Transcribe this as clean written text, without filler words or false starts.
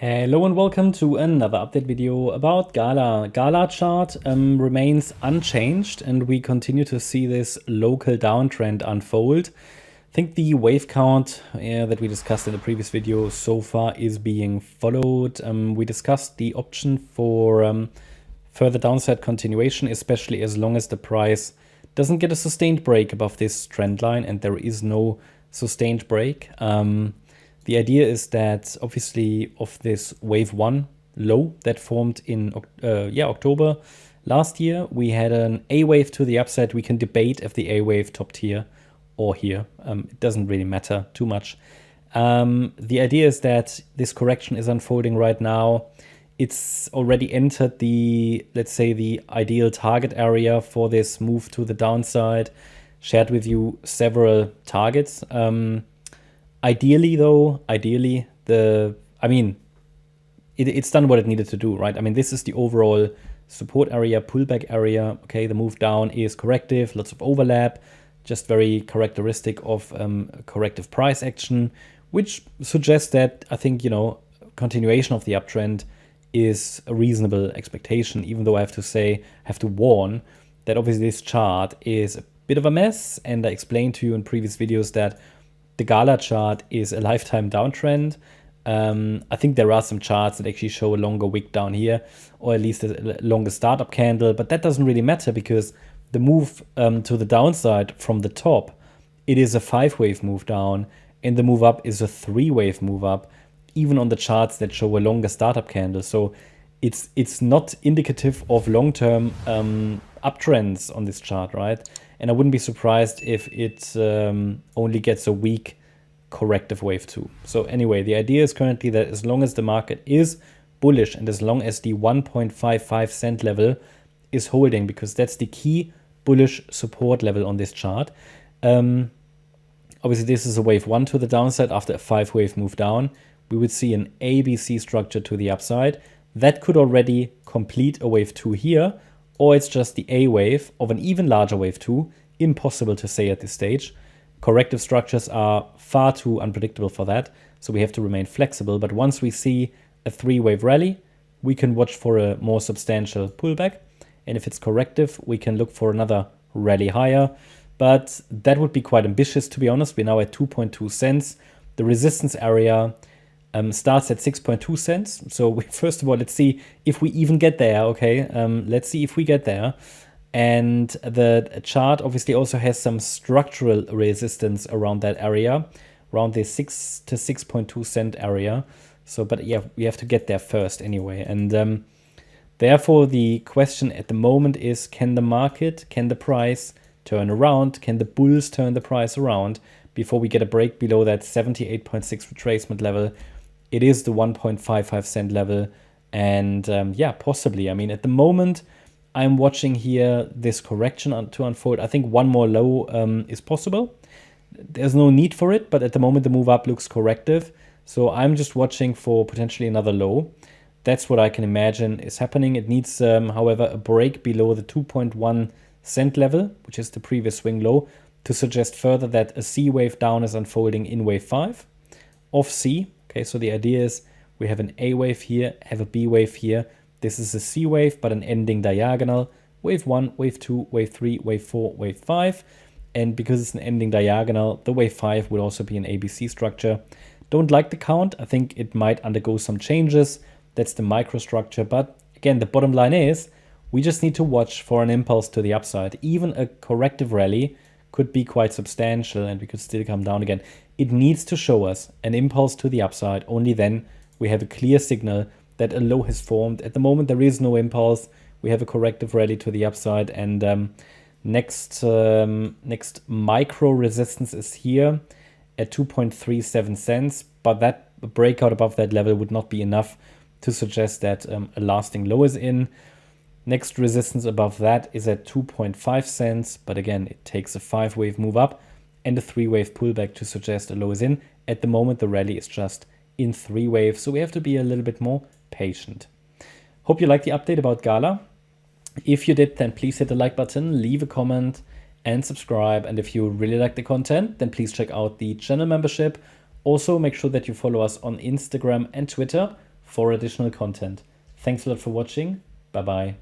Hello and welcome to another update video about GALA. GALA chart remains unchanged and we continue to see this local downtrend unfold. I think the wave count that we discussed in the previous video so far is being followed. We discussed the option for further downside continuation, especially as long as the price doesn't get a sustained break above this trend line, and there is no sustained break. The idea is that obviously of this wave 1 low that formed in October last year, we had an A wave to the upside. We can debate if the A wave topped here or here. It doesn't really matter too much. The idea is that this correction is unfolding right now. It's already entered the, let's say, the ideal target area for this move to the downside. Shared with you several targets. Ideally, it's done what it needed to do, right? I mean, this is the overall support area, pullback area. Okay, the move down is corrective, lots of overlap, just very characteristic of corrective price action, which suggests that I think, continuation of the uptrend is a reasonable expectation, even though I have to warn that obviously this chart is a bit of a mess. And I explained to you in previous videos that the GALA chart is a lifetime downtrend. I think there are some charts that actually show a longer wick down here, or at least a longer startup candle, but that doesn't really matter because the move to the downside from the top, it is a 5-wave move down, and the move up is a 3-wave move up, even on the charts that show a longer startup candle. So it's not indicative of long-term uptrends on this chart, right? And I wouldn't be surprised if it only gets a weak corrective wave too. So anyway, the idea is currently that as long as the market is bullish and as long as the 1.55 cent level is holding, because that's the key bullish support level on this chart. Obviously, this is a wave 1 to the downside after a 5-wave move down. We would see an ABC structure to the upside. That could already complete a wave 2 here, or it's just the A wave of an even larger wave 2. Impossible to say at this stage. Corrective structures are far too unpredictable for that, so we have to remain flexible. But once we see a 3-wave rally, we can watch for a more substantial pullback. And if it's corrective, we can look for another rally higher. But that would be quite ambitious, to be honest. We're now at 2.2 cents. The resistance area starts at 6.2 cents. So first of all, let's see if we even get there, okay? Let's see if we get there. And the chart obviously also has some structural resistance around that area, around the 6 to 6.2 cent area. So, but yeah, we have to get there first anyway. And therefore, the question at the moment is, can the price turn around? Can the bulls turn the price around before we get a break below that 78.6 retracement level? It is the 1.55 cent level. And yeah, possibly. I mean, at the moment, I'm watching here this correction to unfold. I think one more low is possible. There's no need for it, but at the moment, the move up looks corrective. So I'm just watching for potentially another low. That's what I can imagine is happening. It needs, however, a break below the 2.1 cent level, which is the previous swing low, to suggest further that a C wave down is unfolding in wave 5 of C. Okay, so the idea is we have an A wave here, have a B wave here. This is a C wave, but an ending diagonal. Wave 1, wave 2, wave 3, wave 4, wave 5. And because it's an ending diagonal, the wave 5 will also be an ABC structure. Don't like the count. I think it might undergo some changes. That's the microstructure. But again, the bottom line is we just need to watch for an impulse to the upside. Even a corrective rally could be quite substantial and we could still come down again. It needs to show us an impulse to the upside. Only then we have a clear signal that a low has formed. At the moment, there is no impulse. We have a corrective rally to the upside. And next micro resistance is here at 2.37 cents. But that breakout above that level would not be enough to suggest that a lasting low is in. Next resistance above that is at 2.5 cents. But again, it takes a 5-wave move up and a 3-wave pullback to suggest a low is in. At the moment, the rally is just in 3 waves. So we have to be a little bit more patient. Hope you liked the update about GALA. If you did, then please hit the like button, leave a comment and subscribe. And if you really like the content, then please check out the channel membership. Also, make sure that you follow us on Instagram and Twitter for additional content. Thanks a lot for watching. Bye bye.